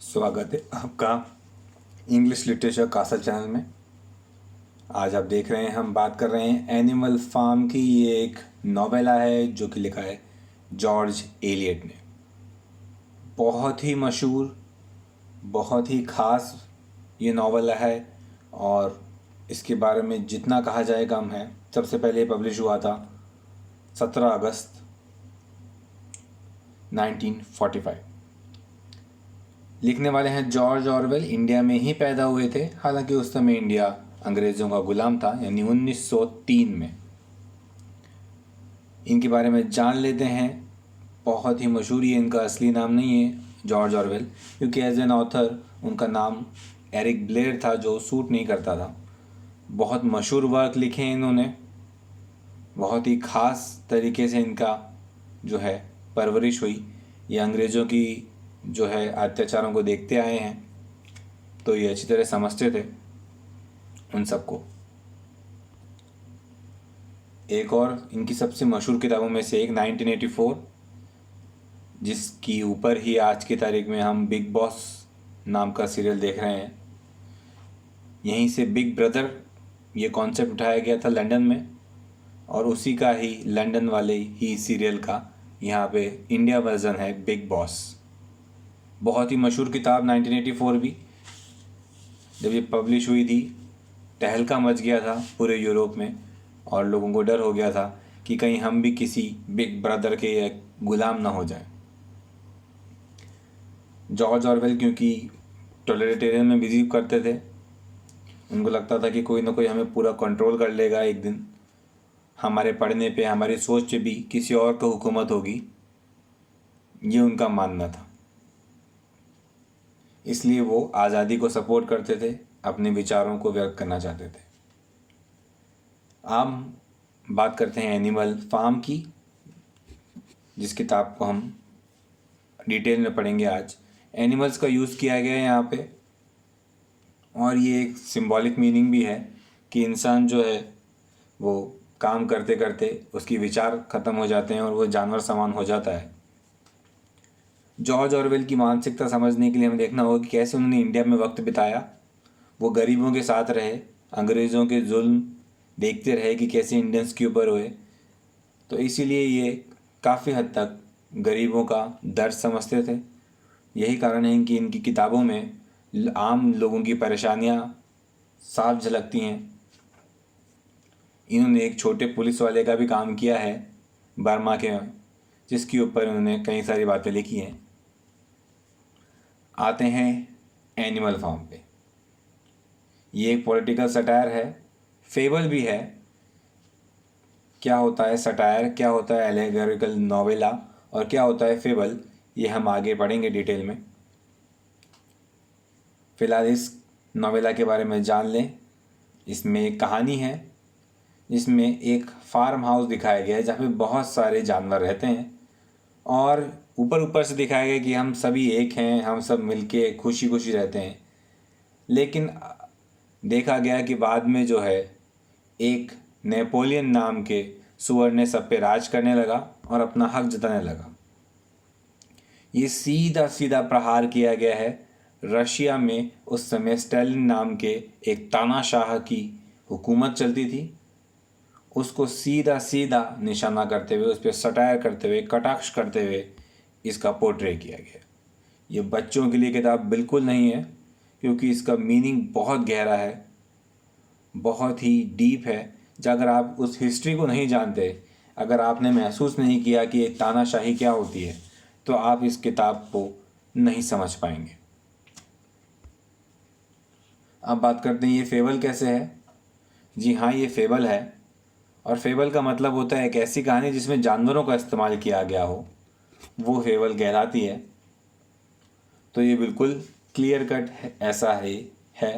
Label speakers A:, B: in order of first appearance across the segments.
A: स्वागत है आपका इंग्लिश लिटरेचर कासल चैनल में। आज आप देख रहे हैं, हम बात कर रहे हैं एनिमल फार्म की। ये एक नॉवेला है जो कि लिखा है जॉर्ज एलियट ने। बहुत ही मशहूर, बहुत ही ख़ास ये नॉवेला है और इसके बारे में जितना कहा जाए कम है। सबसे पहले पब्लिश हुआ था 17 अगस्त 1945। लिखने वाले हैं जॉर्ज ऑरवेल। इंडिया में ही पैदा हुए थे, हालांकि उस समय इंडिया अंग्रेज़ों का गुलाम था, यानी 1903 में। इनके बारे में जान लेते हैं। बहुत ही मशहूर, ये इनका असली नाम नहीं है जॉर्ज ऑरवेल, क्योंकि एज एन ऑथर उनका नाम एरिक ब्लेयर था जो सूट नहीं करता था। बहुत मशहूर वर्क लिखे हैं इन्होंने। बहुत ही ख़ास तरीके से इनका जो है परवरिश हुई। ये अंग्रेज़ों की जो है अत्याचारों को देखते आए हैं, तो ये अच्छी तरह समझते थे उन सबको। एक और इनकी सबसे मशहूर किताबों में से एक 1984, जिसकी ऊपर ही आज की तारीख में हम बिग बॉस नाम का सीरियल देख रहे हैं। यहीं से बिग ब्रदर ये कॉन्सेप्ट उठाया गया था लंदन में, और उसी का ही लंदन वाले ही सीरियल का यहाँ पे इंडिया वर्जन है बिग बॉस। बहुत ही मशहूर किताब 1984 भी। जब ये पब्लिश हुई थी, तहलका मच गया था पूरे यूरोप में और लोगों को डर हो गया था कि कहीं हम भी किसी बिग ब्रदर के गुलाम ना हो जाएं। जॉर्ज ऑरवेल क्योंकि टॉटलिटेरियन में बिलीव करते थे, उनको लगता था कि कोई ना कोई हमें पूरा कंट्रोल कर लेगा एक दिन। हमारे पढ़ने पे, हमारी सोच पे भी किसी और की हुकूमत होगी, ये उनका मानना था। इसलिए वो आज़ादी को सपोर्ट करते थे, अपने विचारों को व्यक्त करना चाहते थे। अब बात करते हैं एनिमल फार्म की, जिस किताब को हम डिटेल में पढ़ेंगे आज। एनिमल्स का यूज़ किया गया है यहाँ पे, और ये एक सिंबॉलिक मीनिंग भी है कि इंसान जो है वो काम करते करते उसकी विचार ख़त्म हो जाते हैं और वो जानवर समान हो जाता है। जॉर्ज ऑरवेल की मानसिकता समझने के लिए हमें देखना होगा कि कैसे उन्होंने इंडिया में वक्त बिताया। वो गरीबों के साथ रहे, अंग्रेज़ों के जुल्म देखते रहे कि कैसे इंडियंस के ऊपर हुए। तो इसीलिए ये काफ़ी हद तक गरीबों का दर्द समझते थे। यही कारण है कि इनकी किताबों में आम लोगों की परेशानियाँ साफ झलकती हैं। इन्होंने एक छोटे पुलिस वाले का भी काम किया है बर्मा के, जिसके ऊपर उन्होंने कई सारी बातें लिखी हैं। आते हैं एनिमल फार्म पे। ये एक पॉलिटिकल सटायर है, फेबल भी है। क्या होता है सटायर, क्या होता है एलेगोरिकल नॉवेला और क्या होता है फेबल, ये हम आगे पढ़ेंगे डिटेल में। फ़िलहाल इस नॉवेला के बारे में जान लें। इसमें एक कहानी है जिसमें एक फार्म हाउस दिखाया गया है जहाँ पे बहुत सारे जानवर रहते हैं, और ऊपर से दिखाया गया कि हम सभी एक हैं, हम सब मिलके खुशी खुशी रहते हैं। लेकिन देखा गया कि बाद में जो है एक नेपोलियन नाम के सुअर ने सब पे राज करने लगा और अपना हक जताने लगा। ये सीधा सीधा प्रहार किया गया है रशिया में। उस समय स्टालिन नाम के एक तानाशाह की हुकूमत चलती थी, उसको सीधा सीधा निशाना करते हुए, उस पर सटायर करते हुए, कटाक्ष करते हुए इसका पोर्ट्रे किया गया। ये बच्चों के लिए किताब बिल्कुल नहीं है, क्योंकि इसका मीनिंग बहुत गहरा है, बहुत ही डीप है। अगर आप उस हिस्ट्री को नहीं जानते, अगर आपने महसूस नहीं किया कि एक तानाशाही क्या होती है, तो आप इस किताब को नहीं समझ पाएंगे। अब बात करते हैं ये फेबल कैसे है। जी हाँ, ये फेबल है, और फेबल का मतलब होता है एक ऐसी कहानी जिसमें जानवरों का इस्तेमाल किया गया हो, वो फेबल कहलाती है। तो ये बिल्कुल क्लियर कट ऐसा है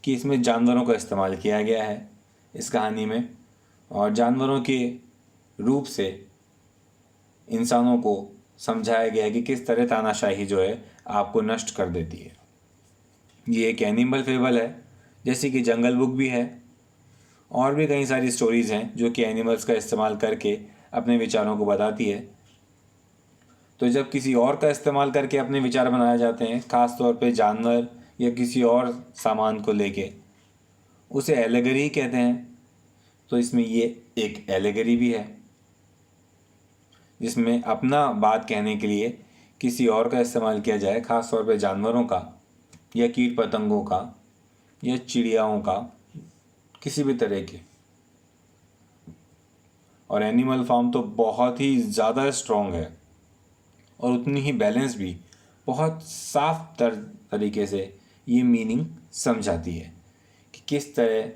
A: कि इसमें जानवरों का इस्तेमाल किया गया है इस कहानी में, और जानवरों के रूप से इंसानों को समझाया गया है कि किस तरह तानाशाही जो है आपको नष्ट कर देती है। ये एक एनिमल फेबल है, जैसे कि जंगल बुक भी है, और भी कई सारी स्टोरीज़ हैं जो कि एनिमल्स का इस्तेमाल करके अपने विचारों को बताती है। तो जब किसी और का इस्तेमाल करके अपने विचार बनाए जाते हैं, ख़ास तौर पे जानवर या किसी और सामान को लेके, उसे एलेगरी कहते हैं। तो इसमें ये एक एलेगरी भी है, जिसमें अपना बात कहने के लिए किसी और का इस्तेमाल किया जाए, ख़ास तौर पे जानवरों का या कीट पतंगों का या चिड़ियाओं का, किसी भी तरह के। और एनिमल फार्म तो बहुत ही ज़्यादा स्ट्रॉन्ग है और उतनी ही बैलेंस भी, बहुत साफ तरीके से ये मीनिंग समझाती है कि किस तरह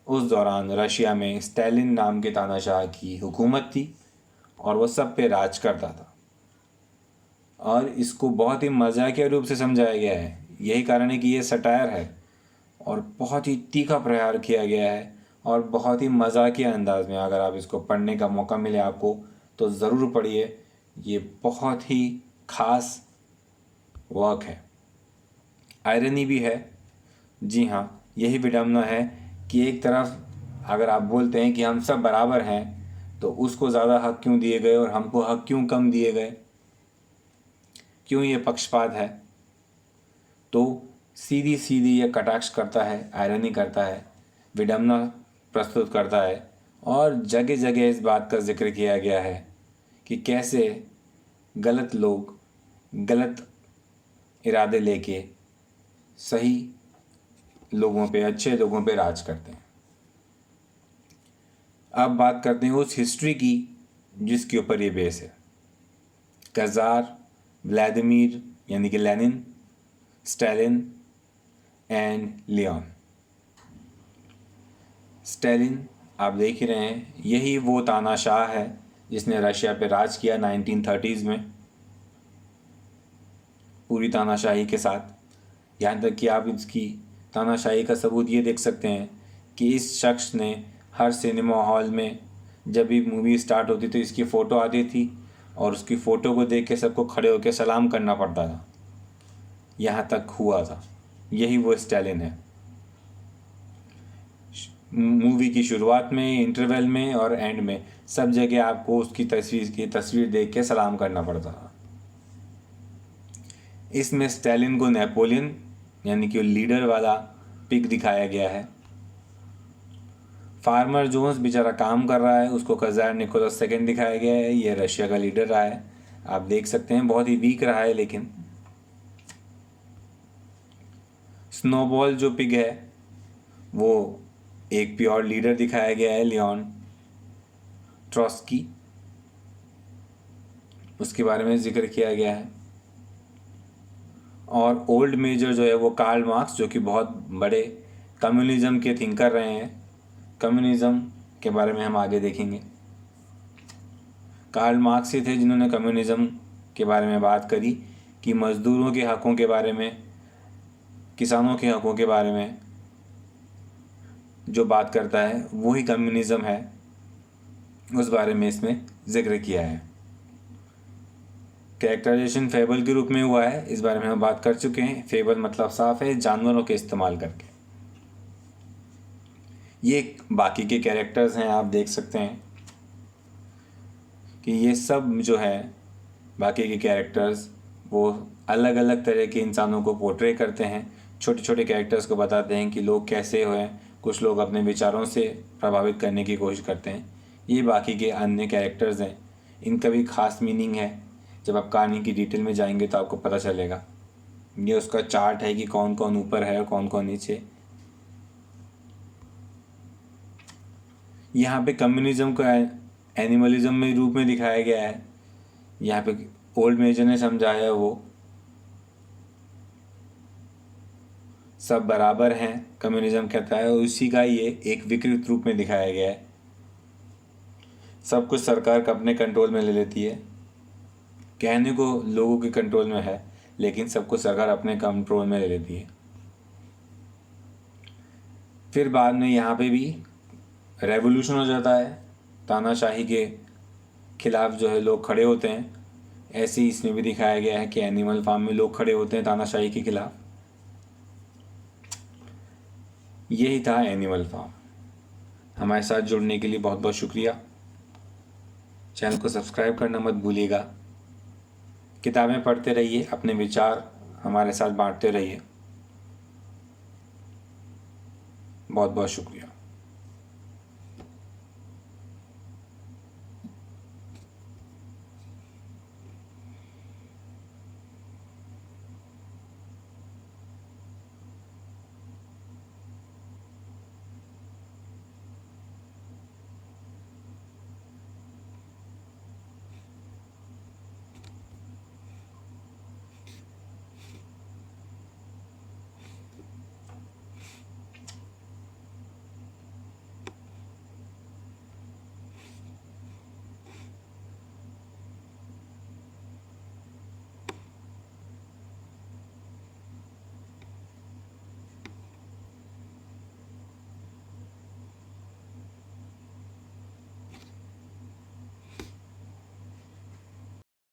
A: उस दौरान रशिया में स्टालिन नाम के तानाशाह की हुकूमत थी और वो सब पे राज करता था। और इसको बहुत ही मजाकिया रूप से समझाया गया है। यही कारण है कि ये सटायर है और बहुत ही तीखा प्रहार किया गया है और बहुत ही मजाकिया अंदाज में। अगर आप इसको पढ़ने का मौका मिले आपको तो ज़रूर पढ़िए, ये बहुत ही ख़ास वर्क है। आयरनी भी है, जी हाँ, यही विडम्बना है कि एक तरफ अगर आप बोलते हैं कि हम सब बराबर हैं तो उसको ज़्यादा हक क्यों दिए गए और हमको हक क्यों कम दिए गए, क्यों ये पक्षपात है। तो सीधी सीधी ये कटाक्ष करता है, आयरनी करता है, विडम्बना प्रस्तुत करता है और जगह जगह इस बात का जिक्र किया गया है कि कैसे गलत लोग गलत इरादे लेके सही लोगों पे, अच्छे लोगों पे राज करते हैं। अब बात करते हैं उस हिस्ट्री की जिसके ऊपर ये बेस है। कज़ार, व्लादिमीर यानी कि Lenin, Stalin and Leone. Stalin आप देख ही रहे हैं, यही वो तानाशाह है जिसने रशिया पे राज किया 1930s में पूरी तानाशाही के साथ। यहाँ तक कि आप इसकी तानाशाही का सबूत ये देख सकते हैं कि इस शख्स ने हर सिनेमा हॉल में जब भी मूवी स्टार्ट होती तो इसकी फ़ोटो आती थी और उसकी फ़ोटो को देख के सबको खड़े होकर सलाम करना पड़ता था। यहाँ तक हुआ था। यही वो स्टालिन है। मूवी की शुरुआत में, इंटरवल में और एंड में सब जगह आपको उसकी तस्वीर देख के सलाम करना पड़ता था। इसमें स्टालिन को नेपोलियन यानी कि लीडर वाला पिक दिखाया गया है। फार्मर जोन्स बेचारा काम कर रहा है, उसको कज़ार निकोलस सेकंड दिखाया गया है। ये रशिया का लीडर रहा है, आप देख सकते हैं, बहुत ही वीक रहा है। लेकिन स्नोबॉल जो पिग है वो एक प्योर लीडर दिखाया गया है, लियोन ट्रॉट्स्की, उसके बारे में जिक्र किया गया है। और ओल्ड मेजर जो है वो कार्ल मार्क्स, जो कि बहुत बड़े कम्युनिज़्म के थिंकर रहे हैं। कम्युनिज़्म के बारे में हम आगे देखेंगे। कार्ल मार्क्स ही थे जिन्होंने कम्युनिज़्म के बारे में बात करी कि मज़दूरों के हक़ों के बारे में, किसानों के हक़ों के बारे में जो बात करता है वही कम्युनिज़्म है। उस बारे में इसमें जिक्र किया है। कैरेक्टराइजेशन फेबल के रूप में हुआ है, इस बारे में हम बात कर चुके हैं। फेबल मतलब साफ है, जानवरों के इस्तेमाल करके। ये बाकी के कैरेक्टर्स हैं, आप देख सकते हैं कि ये सब जो है बाकी के कैरेक्टर्स वो अलग अलग तरह के इंसानों को पोर्ट्रे करते हैं। छोटे छोटे कैरेक्टर्स को बताते हैं कि लोग कैसे हुए। कुछ लोग अपने विचारों से प्रभावित करने की कोशिश करते हैं। ये बाकी के अन्य कैरेक्टर्स हैं, इनका भी खास मीनिंग है। जब आप कहानी की डिटेल में जाएंगे तो आपको पता चलेगा। ये उसका चार्ट है कि कौन कौन ऊपर है और कौन कौन नीचे। यहाँ पे कम्युनिज़्म को एनिमलिज्म में रूप में दिखाया गया है। यहाँ पे ओल्ड मेजर ने समझाया वो सब बराबर हैं, कम्युनिज़्म कहता है, और उसी का ये एक विकृत रूप में दिखाया गया है। सब कुछ सरकार का अपने कंट्रोल में ले लेती है। कहने को लोगों के कंट्रोल में है, लेकिन सब कुछ सरकार अपने कंट्रोल में ले लेती है। फिर बाद में यहाँ पे भी रेवोल्यूशन हो जाता है, तानाशाही के खिलाफ जो है लोग खड़े होते हैं। ऐसे ही इसमें भी दिखाया गया है कि एनिमल फार्म में लोग खड़े होते हैं तानाशाही के खिलाफ। यही था एनिमल फार्म। हमारे साथ जुड़ने के लिए बहुत बहुत शुक्रिया। चैनल को सब्सक्राइब करना मत भूलिएगा। किताबें पढ़ते रहिए, अपने विचार हमारे साथ बांटते रहिए। बहुत बहुत शुक्रिया।